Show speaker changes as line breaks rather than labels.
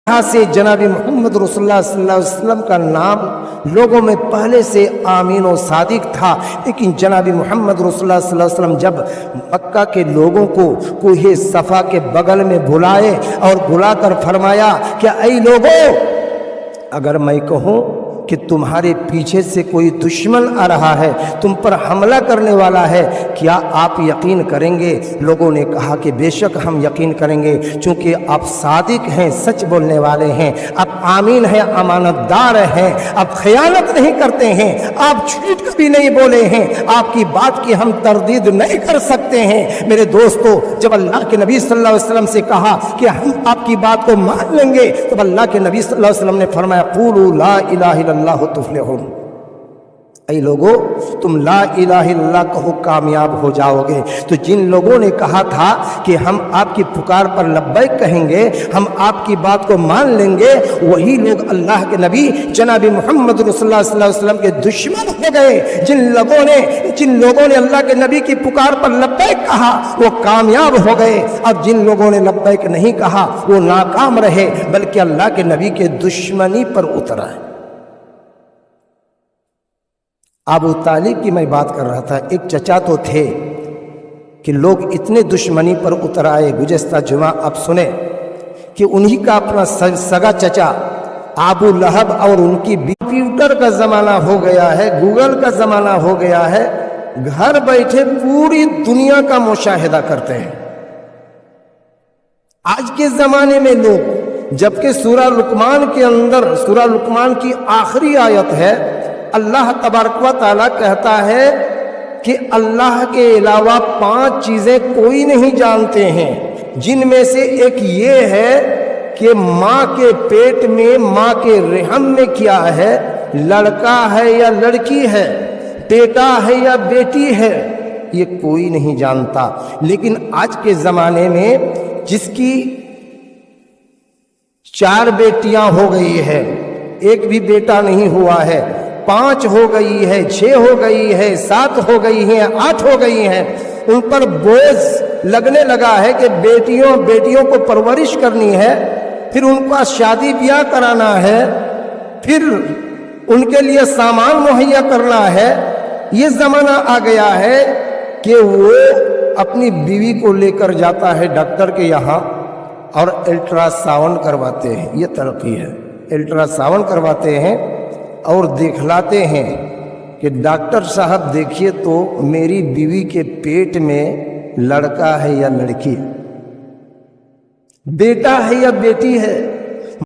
یہاں سے جناب محمد رسول اللہ صلی اللہ علیہ وسلم کا نام لوگوں میں پہلے سے آمین و صادق تھا، لیکن جناب محمد رسول اللہ صلی اللہ علیہ وسلم جب مکہ کے لوگوں کو کوہ صفا کے بغل میں بلائے اور بلا کر فرمایا کہ اے لوگوں، اگر میں کہوں کہ تمہارے پیچھے سے کوئی دشمن آ رہا ہے، تم پر حملہ کرنے والا ہے، کیا آپ یقین کریں گے؟ لوگوں نے کہا کہ بے شک ہم یقین کریں گے، چونکہ آپ صادق ہیں، سچ بولنے والے ہیں، آپ آمین ہیں، امانت دار ہیں، آپ خیانت نہیں کرتے ہیں، آپ جھوٹ کبھی نہیں بولے ہیں، آپ کی بات کی ہم تردید نہیں کر سکتے ہیں۔ میرے دوستو، جب اللہ کے نبی صلی اللہ علیہ وسلم سے کہا کہ ہم آپ کی بات کو مان لیں گے، تو اللہ کے نبی صلی اللہ علیہ وسلم نے فرمایا قولوا لا الہ الا اللہ تفلحون، اے لوگو تم لا الہ الا اللہ کہو کامیاب ہو جاؤ گے۔ تو جن لوگوں نے کہا تھا کہ ہم آپ کی پکار پر لبیک کہیں گے، ہم آپ کی بات کو مان لیں گے، وہی لوگ اللہ کے نبی جناب محمد رسول اللہ صلی اللہ علیہ وسلم کے دشمن ہو گئے۔ جن لوگوں نے اللہ کے نبی کی پکار پر لبیک کہا وہ کامیاب ہو گئے، اور جن لوگوں نے لبیک نہیں کہا وہ ناکام رہے، بلکہ اللہ کے نبی کے دشمنی پر اترا ہے۔ ابو طالب کی میں بات کر رہا تھا، ایک چچا تو تھے کہ لوگ اتنے دشمنی پر اتر آئے۔ گزشتہ جمعہ آپ سنیں کہ انہی کا اپنا سگا چچا ابو لہب اور ان کی کمپیوٹر کا زمانہ ہو گیا ہے، گوگل کا زمانہ ہو گیا ہے، گھر بیٹھے پوری دنیا کا مشاہدہ کرتے ہیں۔ آج کے زمانے میں لوگ، جبکہ سورہ لقمان کے اندر، سورہ لقمان کی آخری آیت ہے، اللہ تبارک و تعالیٰ کہتا ہے کہ اللہ کے علاوہ 5 چیزیں کوئی نہیں جانتے ہیں، جن میں سے ایک یہ ہے کہ ماں کے پیٹ میں، ماں کے رحم میں کیا ہے، لڑکا ہے یا لڑکی ہے، بیٹا ہے یا بیٹی ہے، یہ کوئی نہیں جانتا۔ لیکن آج کے زمانے میں جس کی 4 بیٹیاں ہو گئی ہے، ایک بھی بیٹا نہیں ہوا ہے، 5 ہو گئی ہے، 6 ہو گئی ہے، 7 ہو گئی ہیں، 8 ہو گئی ہیں، ان پر بوجھ لگنے لگا ہے کہ بیٹیوں کو پرورش کرنی ہے، پھر ان کا شادی بیاہ کرانا ہے، پھر ان کے لیے سامان مہیا کرنا ہے۔ یہ زمانہ آ گیا ہے کہ وہ اپنی بیوی کو لے کر جاتا ہے ڈاکٹر کے یہاں اور الٹرا ساؤنڈ کرواتے ہیں۔ یہ ترقی ہے، الٹرا ساؤنڈ کرواتے ہیں اور دکھلاتے ہیں کہ ڈاکٹر صاحب دیکھیے تو میری بیوی کے پیٹ میں لڑکا ہے یا لڑکی، بیٹا ہے یا بیٹی ہے۔